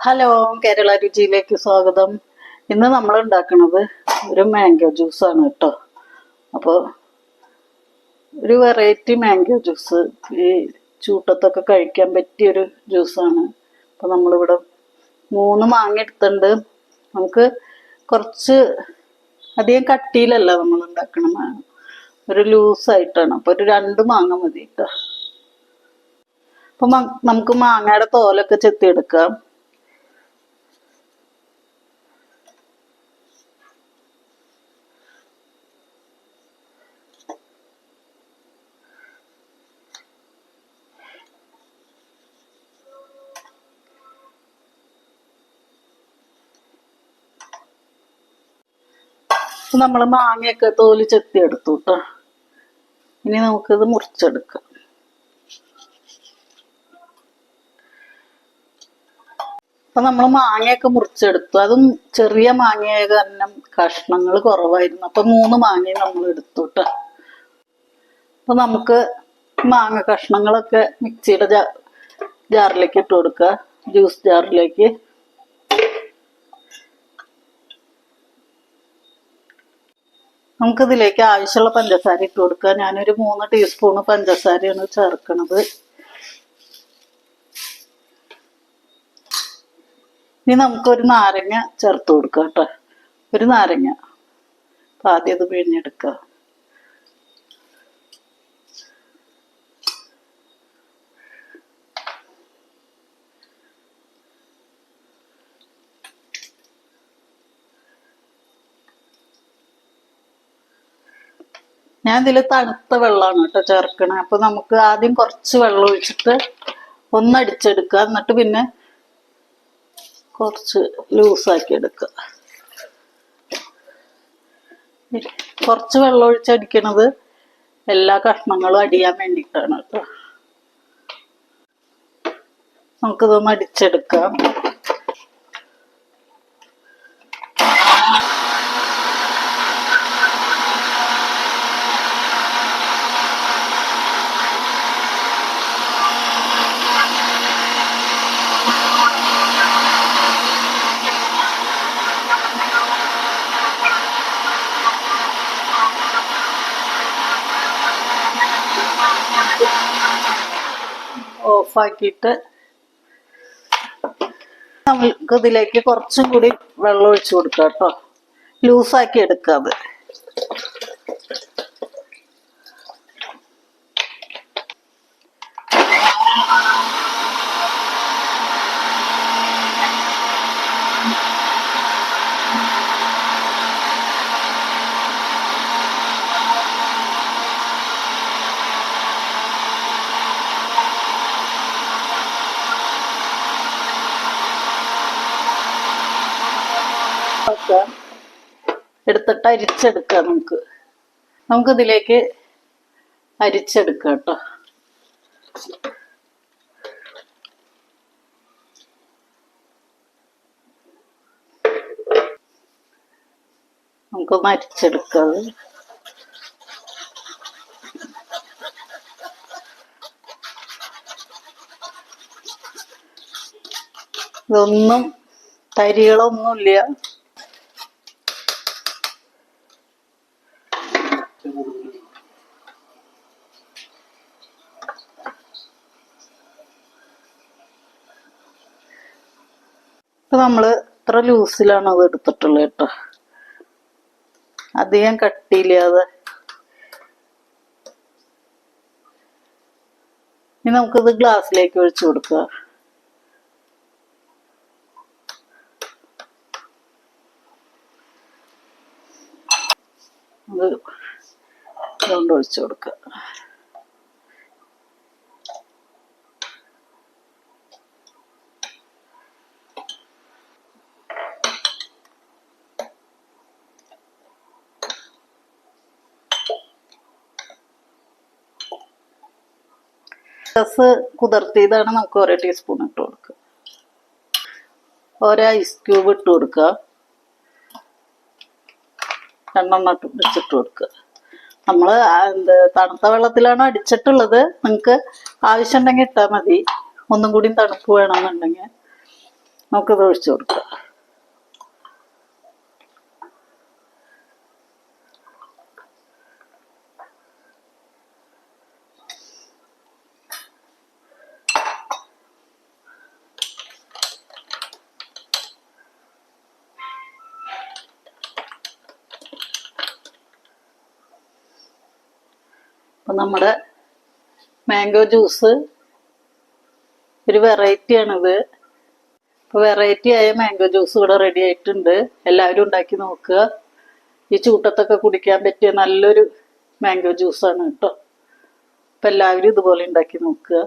Hello, Kerala രുചിയിലേക്ക് സ്വാഗതം. ഇന്ന് നമ്മൾ ഉണ്ടാക്കുന്നത് ഒരു മാംഗോ ജ്യൂസാണ് കേട്ടോ. അപ്പോൾ ഒരു വെറൈറ്റി മാംഗോ ജ്യൂസ് ഈ ചൂട്ടത്തൊക്കെ കഴിക്കാൻ പറ്റിയൊരു ജ്യൂസാണ്. അപ്പോൾ നമ്മളിവിടെ 3 മാങ്ങ എടുത്തിട്ടുണ്ട്. നമുക്ക് കുറച്ച് അധികം കട്ടിയിലല്ല നമ്മൾ ഉണ്ടാക്കണം, ഒരു ലൂസായിട്ടാണ്. അപ്പോൾ ഒരു 2 മാങ്ങ മതി കേട്ടോ. അപ്പം നമുക്ക് മാങ്ങയുടെ തോലൊക്കെ ചെത്തിയെടുക്കാം. നമ്മൾ മാങ്ങയൊക്കെ തോല് ചെത്തിയെടുത്തു കേട്ടോ. ഇനി നമുക്കിത് മുറിച്ചെടുക്കാം. അപ്പൊ നമ്മൾ മാങ്ങയൊക്കെ മുറിച്ചെടുത്തു. അതും ചെറിയ മാങ്ങയായ കാരണം കഷ്ണങ്ങൾ കുറവായിരുന്നു. അപ്പൊ 3 മാങ്ങയും നമ്മൾ എടുത്തു കേട്ടോ. അപ്പൊ നമുക്ക് മാങ്ങ കഷ്ണങ്ങളൊക്കെ മിക്സിയുടെ ജാറിലേക്ക് ഇട്ട് കൊടുക്കുക, ജ്യൂസ് ജാറിലേക്ക്. നമുക്കിതിലേക്ക് ആവശ്യമുള്ള പഞ്ചസാര ഇട്ട് കൊടുക്കുക. ഞാനൊരു 3 ടീസ്പൂണ് പഞ്ചസാരയാണ് ചേർക്കണത്. ഇനി നമുക്കൊരു നാരങ്ങ ചേർത്ത് കൊടുക്കുക കേട്ടോ. ഒരു നാരങ്ങ ആദ്യം അത് പിഴിഞ്ഞെടുക്കുക. ഞാൻ ഇതിൽ തണുത്ത വെള്ളമാണ് കേട്ടോ ചേർക്കണേ. അപ്പൊ നമുക്ക് ആദ്യം കുറച്ച് വെള്ളം ഒഴിച്ചിട്ട് ഒന്നടിച്ചെടുക്കുക, എന്നിട്ട് പിന്നെ കുറച്ച് ലൂസാക്കി എടുക്കുക. കുറച്ച് വെള്ളം ഒഴിച്ചടിക്കണത് എല്ലാ കഷ്ണങ്ങളും അടിയാൻ വേണ്ടിയിട്ടാണ് കേട്ടോ. നമുക്കിതൊന്ന് അടിച്ചെടുക്കാം. ഓഫാക്കിയിട്ട് നമുക്ക് ഇതിലേക്ക് കുറച്ചും കൂടി വെള്ളം ഒഴിച്ചു കൊടുക്കുക കേട്ടോ. ലൂസാക്കി എടുക്കുക അത്. എടുത്തിട്ട് അരിച്ചെടുക്കാം. നമുക്കിതിലേക്ക് അരിച്ചെടുക്കാം കേട്ടോ. നമുക്കൊന്ന് അരിച്ചെടുക്കാം. ഇതൊന്നും തരികളൊന്നുമില്ല. ഇപ്പൊ നമ്മള് ഇത്ര ലൂസിലാണ് അത് എടുത്തിട്ടുള്ളത് കേട്ടോ. അധികം കട്ടിയില്ലാതെ. ഇനി നമുക്കിത് ഗ്ലാസ്സിലേക്ക് ഒഴിച്ചു കൊടുക്കുക. അത് കൊണ്ട് ഒഴിച്ചു കൊടുക്കുക. കുതിർത്തിയതാണ്. നമുക്ക് 1 ടീസ്പൂൺ ഇട്ട് കൊടുക്കുക. 1 ഐസ് ക്യൂബ് ഇട്ട് കൊടുക്കുക. 2 വെച്ചിട്ട് കൊടുക്കുക. നമ്മള് തണുത്ത വെള്ളത്തിലാണ് അടിച്ചിട്ടുള്ളത്. നിങ്ങൾക്ക് ആവശ്യമുണ്ടെങ്കിൽ ഇട്ടാൽ മതി. ഒന്നും കൂടി തണുപ്പ് വേണമെന്നുണ്ടെങ്കിൽ. നമുക്കത് ഒഴിച്ചു കൊടുക്കാം. അപ്പം നമ്മുടെ മാംഗോ ജ്യൂസ് ഒരു വെറൈറ്റിയാണിത്. ഇപ്പോൾ വെറൈറ്റി ആയ മാംഗോ ജ്യൂസ് ഇവിടെ റെഡി ആയിട്ടുണ്ട്. എല്ലാവരും ഉണ്ടാക്കി നോക്കുക. ഈ ചൂട്ടത്തൊക്കെ കുടിക്കാൻ പറ്റിയ നല്ലൊരു മാംഗോ ജ്യൂസാണ് കേട്ടോ. അപ്പം എല്ലാവരും ഇതുപോലെ ഉണ്ടാക്കി നോക്കുക.